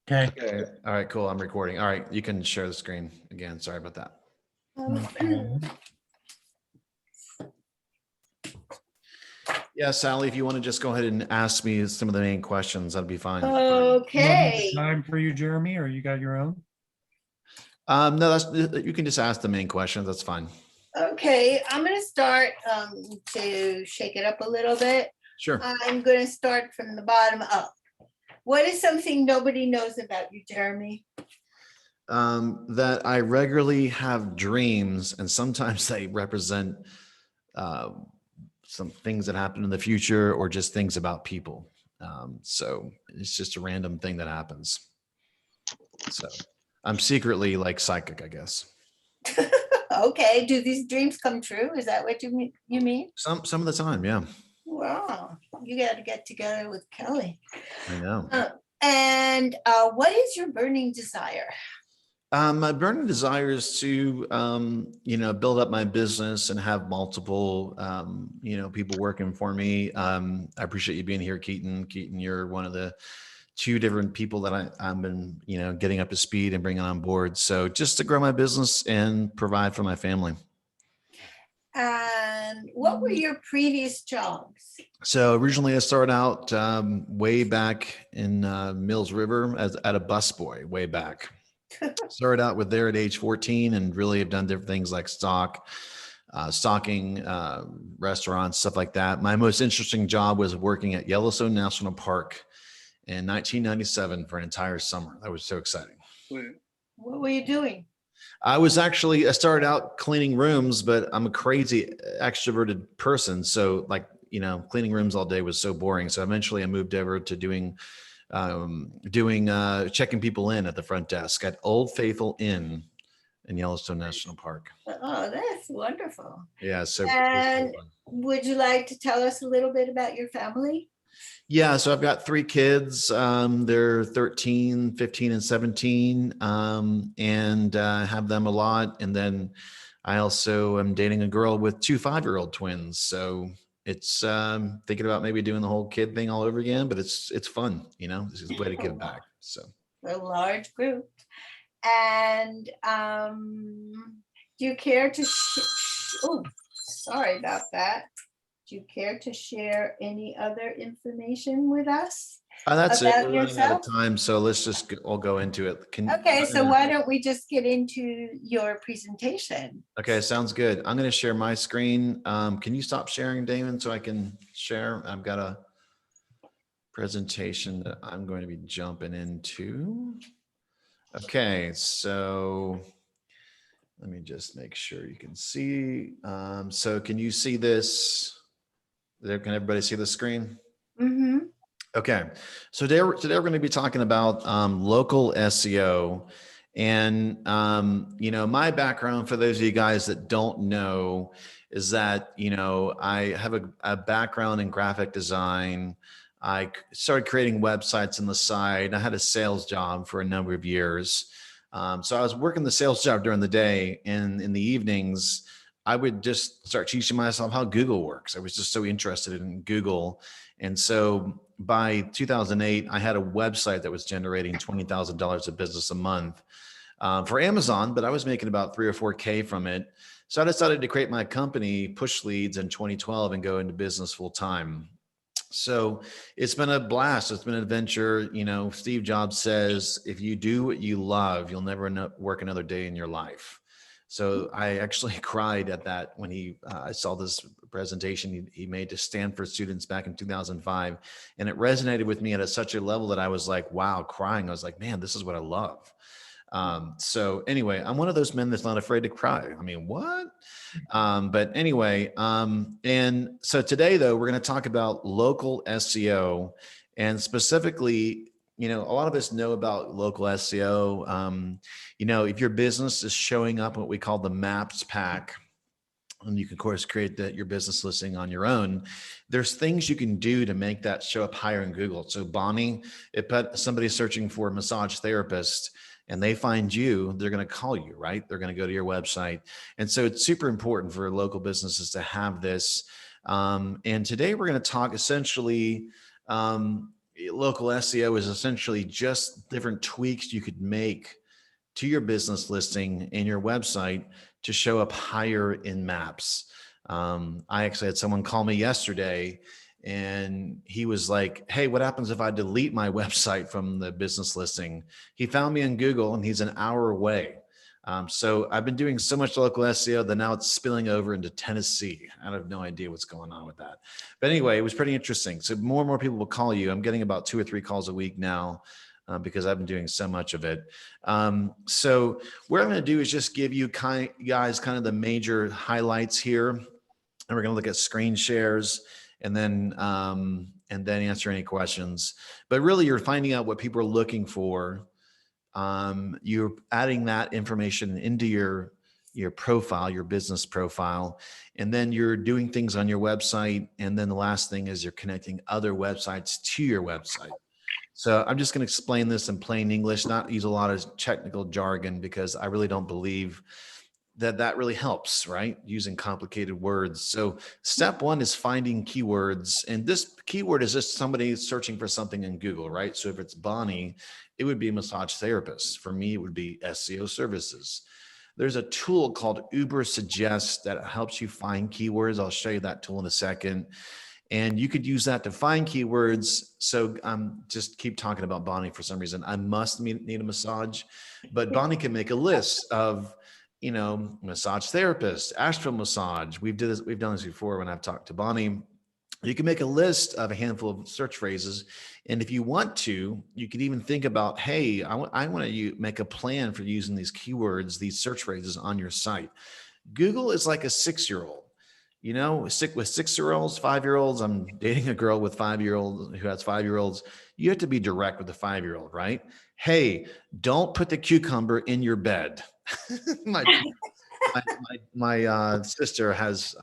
Okay. Okay. All right, cool. I'm recording. All right. You can share the screen again. Sorry about that. Okay. Yeah, Sally, if you want to just go ahead and ask me some of the main questions, that'd be fine. You want Okay. time for you, Jeremy, or you got your own? No, you can just ask the main questions. That's fine. Okay, I'm gonna start to shake it up a little bit. Sure. I'm gonna start from the bottom up. What is something nobody knows about you, Jeremy? That I regularly have dreams, and sometimes they represent uh, some things that happen in the future or just things about people. So it's just a random thing that happens. So I'm secretly like psychic, I guess. Okay, do these dreams come true? Is that what you mean? Some of the time, yeah. Wow, you got to get together with Kelly. I know. And what is your burning desire? My burning desire is to, build up my business and have multiple, people working for me. I appreciate you being here, Keaton. Keaton, you're one of the two different people that I've been, getting up to speed and bringing on board. So just to grow my business and provide for my family. And what were your previous jobs? So originally I started out way back in Mills River at a busboy way back. Started out with there at age 14 and really have done different things like stocking restaurants, stuff like that. My most interesting job was working at Yellowstone National Park in 1997 for an entire summer. That was so exciting. What were you doing? I started out cleaning rooms, but I'm a crazy extroverted person. So cleaning rooms all day was so boring. So eventually I moved over to checking people in at the front desk at Old Faithful Inn in Yellowstone National Park. Oh, that's wonderful. Yeah. So, and would you like to tell us a little bit about your family? Yeah. So I've got 3 kids. They're 13, 15, and 17, and have them a lot. And then I also am dating a girl with 2 5-year-old twins. So it's thinking about maybe doing the whole kid thing all over again, but it's fun, this is a way to give back. So a large group. And do you care to oh, sorry about that. Do you care to share any other information with us? That's about it. We're running out yourself? of time, so let's just all go into it. Okay, so why don't we just get into your presentation? Okay, sounds good. I'm going to share my screen. Can you stop sharing, Damon, so I can share? I've got a presentation that I'm going to be jumping into. Okay, so let me just make sure you can see. So can you see this? Can everybody see the screen? Mm-hmm. Okay, so today we're going to be talking about local SEO. And, my background, for those of you guys that don't know, is that, I have a background in graphic design. I started creating websites on the side. I had a sales job for a number of years. So I was working the sales job during the day, and in the evenings, I would just start teaching myself how Google works. I was just so interested in Google. And so by 2008, I had a website that was generating $20,000 of business a month for Amazon, but I was making about 3 or 4K from it. So I decided to create my company, Push Leads, in 2012 and go into business full time. So it's been a blast. It's been an adventure. Steve Jobs says, if you do what you love, you'll never work another day in your life. So I actually cried at that when I saw this presentation he made to Stanford students back in 2005. And it resonated with me at such a level that I was like, wow, crying. I was like, man, this is what I love. So anyway, I'm one of those men that's not afraid to cry. I mean, what? But anyway, and so today though, we're going to talk about local SEO, and specifically, a lot of us know about local SEO. If your business is showing up in what we call the Maps pack, and you can of course create your business listing on your own, there's things you can do to make that show up higher in Google. So Bonnie, if somebody's searching for a massage therapist and they find you, they're going to call you, right? They're going to go to your website. And so it's super important for local businesses to have this. And today we're going to talk essentially, local SEO is essentially just different tweaks you could make to your business listing and your website to show up higher in maps. I actually had someone call me yesterday and he was like, hey, what happens if I delete my website from the business listing? He found me in Google and he's an hour away. So I've been doing so much local SEO that now it's spilling over into Tennessee. I have no idea what's going on with that. But anyway, it was pretty interesting. So more and more people will call you. I'm getting about 2 or 3 calls a week now because I've been doing so much of it. So what I'm going to do is just give you guys kind of the major highlights here. And we're going to look at screen shares and then answer any questions. But really, you're finding out what people are looking for. You're adding that information into your profile, your business profile, and then you're doing things on your website. And then the last thing is you're connecting other websites to your website. So I'm just going to explain this in plain English, not use a lot of technical jargon, because I really don't believe that really helps, right? Using complicated words. So step one is finding keywords. And this keyword is just somebody searching for something in Google, right? So if it's Bonnie, it would be massage therapist. For me, it would be SEO services. There's a tool called Uber Suggest that helps you find keywords. I'll show you that tool in a second. And you could use that to find keywords. So just keep talking about Bonnie for some reason. I must need a massage, but Bonnie can make a list of, massage therapist, astral massage. We've done this before when I've talked to Bonnie. You can make a list of a handful of search phrases. And if you want to, you could even think about, hey, I want to make a plan for using these keywords, these search phrases on your site. Google is like a 6-year-old. With 6-year-olds, 5-year-olds, I'm dating a girl with 5-year-olds who has 5-year-olds. You have to be direct with the 5-year-old, right? Hey, don't put the cucumber in your bed. my sister has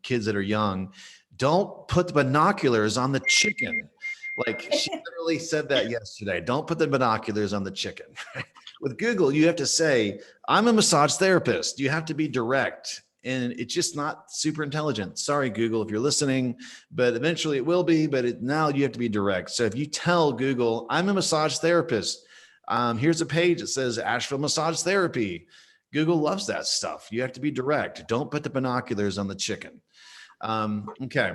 kids that are young. Don't put the binoculars on the chicken. Like, she literally said that yesterday. Don't put the binoculars on the chicken. With Google, you have to say, I'm a massage therapist. You have to be direct. And it's just not super intelligent. Sorry, Google, if you're listening, but eventually it will be. But now you have to be direct. So if you tell Google, I'm a massage therapist, here's a page that says Asheville Massage Therapy. Google loves that stuff. You have to be direct. Don't put the binoculars on the chicken. Okay.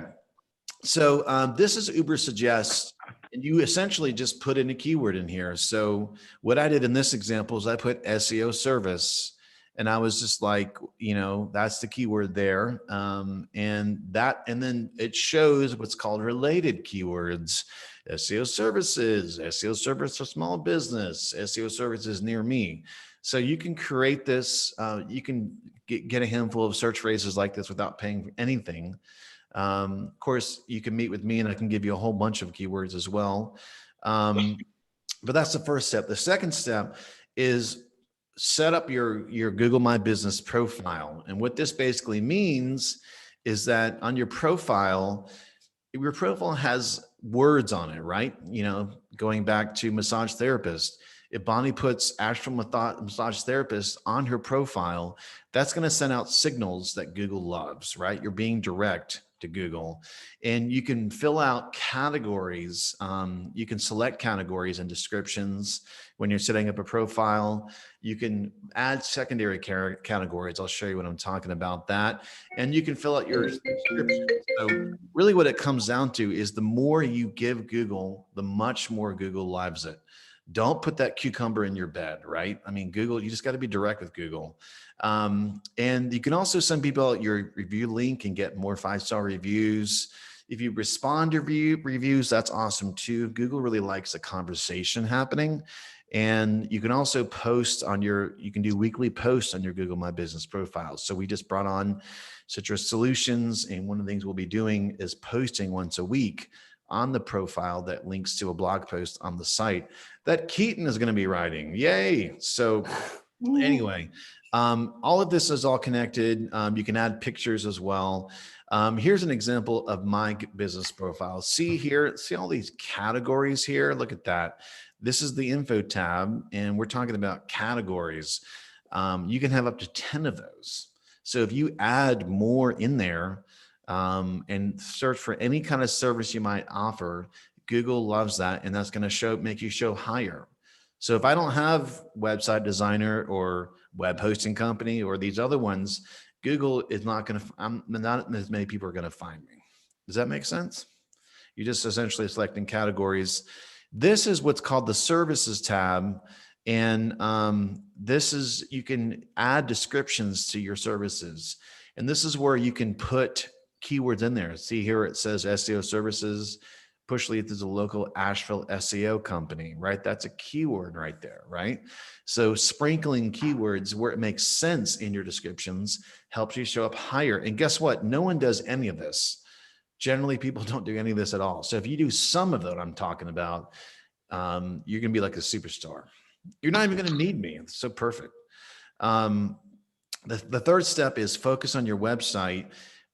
So this is Uber Suggest, and you essentially just put in a keyword in here. So what I did in this example is I put SEO service. And I was just like, that's the keyword there. And then it shows what's called related keywords, SEO services, SEO service for small business, SEO services near me. So you can create this, you can get a handful of search phrases like this without paying for anything. Of course, you can meet with me and I can give you a whole bunch of keywords as well. But that's the first step. The second step is set up your Google My Business profile. And what this basically means is that on your profile has words on it, right? Going back to massage therapist. If Bonnie puts Astral Massage Therapist on her profile, that's going to send out signals that Google loves, right? You're being direct to Google, and you can fill out categories. You can select categories and descriptions when you're setting up a profile. You can add secondary categories. I'll show you what I'm talking about that. And you can fill out your description. So really what it comes down to is the more you give Google, the much more Google loves it. Don't put that cucumber in your bed, right? I mean, Google, you just got to be direct with Google. And you can also send people your review link and get more 5-star reviews. If you respond to reviews, that's awesome too. Google really likes a conversation happening. And you can also post you can do weekly posts on your Google My Business profile. So we just brought on Citrus Solutions. And one of the things we'll be doing is posting once a week on the profile that links to a blog post on the site that Keaton is going to be writing. Yay. So anyway, all of this is all connected. You can add pictures as well. Here's an example of my business profile. See here, see all these categories here. Look at that. This is the info tab, and we're talking about categories. You can have up to 10 of those. So if you add more in there, and search for any kind of service you might offer, Google loves that, and that's going to make you show higher. So if I don't have website designer or web hosting company or these other ones, Google is not going to, not as many people are going to find me. Does that make sense? You're just essentially selecting categories. This is what's called the services tab. And this is, you can add descriptions to your services. And this is where you can put keywords in there. See here, it says SEO services, push lead to the local Asheville SEO company, right? That's a keyword right there, right? So sprinkling keywords where it makes sense in your descriptions helps you show up higher. And guess what? No one does any of this. Generally, people don't do any of this at all. So if you do some of what I'm talking about, you're going to be like a superstar. You're not even going to need me. It's so perfect. The third step is focus on your website.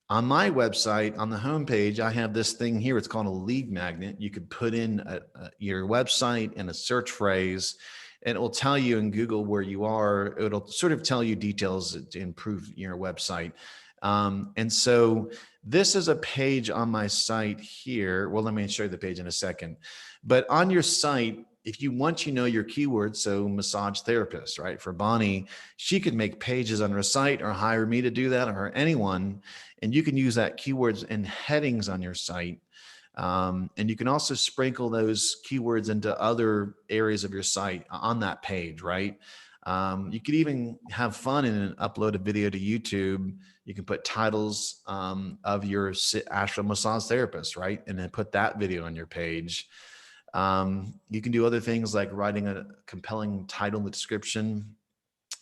On my website, on the homepage, I have this thing here. It's called a lead magnet. You could put in your website and a search phrase, and it will tell you in Google where you are. It'll sort of tell you details to improve your website. And so this is a page on my site here. Well, let me show you the page in a second. But on your site, if you want to know your keywords, so massage therapist, right? For Bonnie, she could make pages on her site or hire me to do that, or anyone. And you can use that keywords and headings on your site. And you can also sprinkle those keywords into other areas of your site on that page, right? You could even have fun and upload a video to YouTube. You can put titles of your Asheville massage therapist, right? And then put that video on your page. You can do other things like writing a compelling title in the description,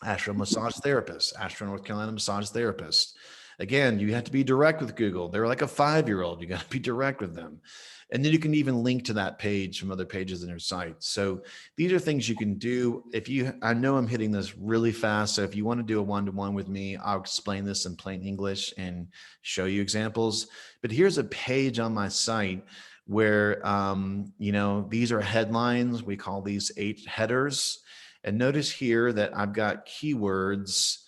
Asheville massage therapist, Asheville, North Carolina massage therapist. Again, you have to be direct with Google. They're like a 5-year-old. You got to be direct with them. And then you can even link to that page from other pages in your site. So these are things you can do. I know I'm hitting this really fast. So if you want to do a one-to-one with me, I'll explain this in plain English and show you examples. But here's a page on my site where, these are headlines. We call these 8 headers. And notice here that I've got keywords,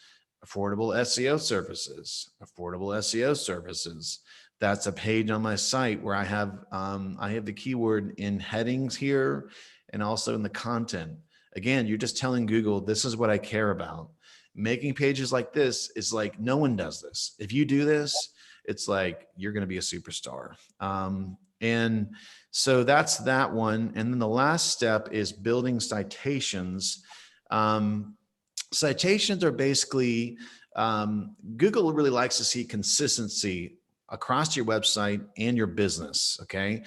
affordable SEO services, affordable SEO services. That's a page on my site where I have the keyword in headings here and also in the content. Again, you're just telling Google, this is what I care about. Making pages like this is like, no one does this. If you do this, it's like, you're going to be a superstar. And so that's that one. And then the last step is building citations. Citations are basically, Google really likes to see consistency across your website and your business. Okay.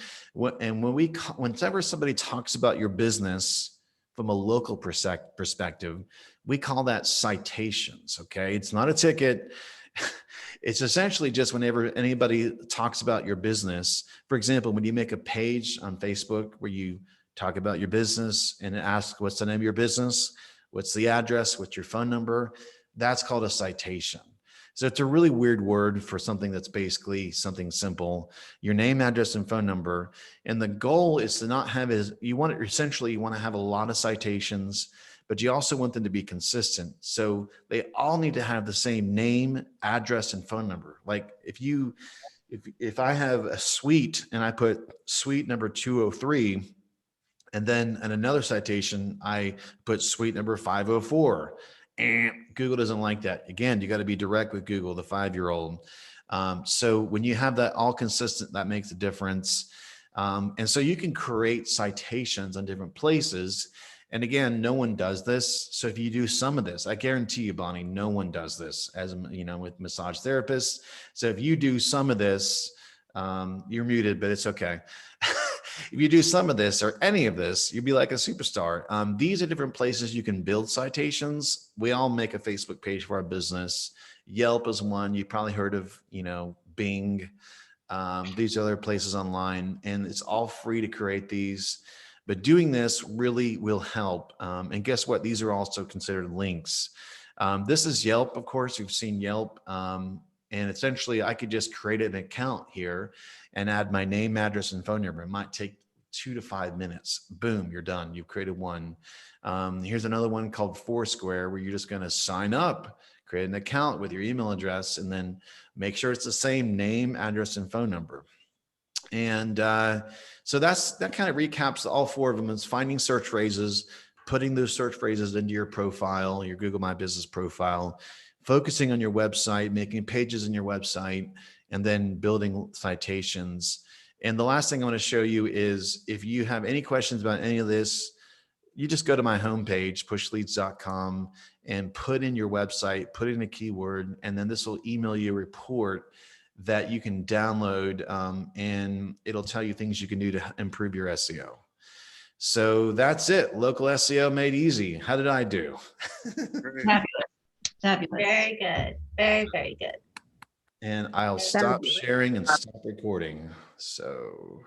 And whenever somebody talks about your business from a local perspective, we call that citations. Okay. It's not a ticket. It's essentially just whenever anybody talks about your business. For example, when you make a page on Facebook where you talk about your business and ask, what's the name of your business? What's the address? What's your phone number? That's called a citation. So it's a really weird word for something that's basically something simple, your name, address, and phone number. And the goal is to not have you want to have a lot of citations, but you also want them to be consistent. So they all need to have the same name, address, and phone number. Like if I have a suite and I put suite number 203, and then in another citation, I put suite number 504. And Google doesn't like that. Again, you got to be direct with Google, the 5-year-old. So when you have that all consistent, that makes a difference. And so you can create citations on different places. And again, no one does this. So if you do some of this, I guarantee you, Bonnie, no one does this with massage therapists. So if you do some of this, you're muted, but it's okay. If you do some of this or any of this, you'd be like a superstar. These are different places you can build citations. We all make a Facebook page for our business. Yelp is one. You probably heard of, Bing. These other places online, and it's all free to create these. But doing this really will help. And guess what? These are also considered links. This is Yelp, of course. You've seen Yelp. And essentially, I could just create an account here and add my name, address, and phone number. It might take 2 to 5 minutes. Boom, you're done. You've created one. Here's another one called Foursquare, where you're just going to sign up, create an account with your email address, and then make sure it's the same name, address, and phone number. And so that kind of recaps all 4 of them. It's finding search phrases, putting those search phrases into your profile, your Google My Business profile, focusing on your website, making pages in your website, and then building citations. And the last thing I want to show you is if you have any questions about any of this, you just go to my homepage, pushleads.com, and put in your website, put in a keyword, and then this will email you a report that you can download, and it'll tell you things you can do to improve your SEO. So that's it. Local SEO made easy. How did I do? Fabulous. Fabulous. Very good. Very, very good. And I'll stop sharing and stop recording. So.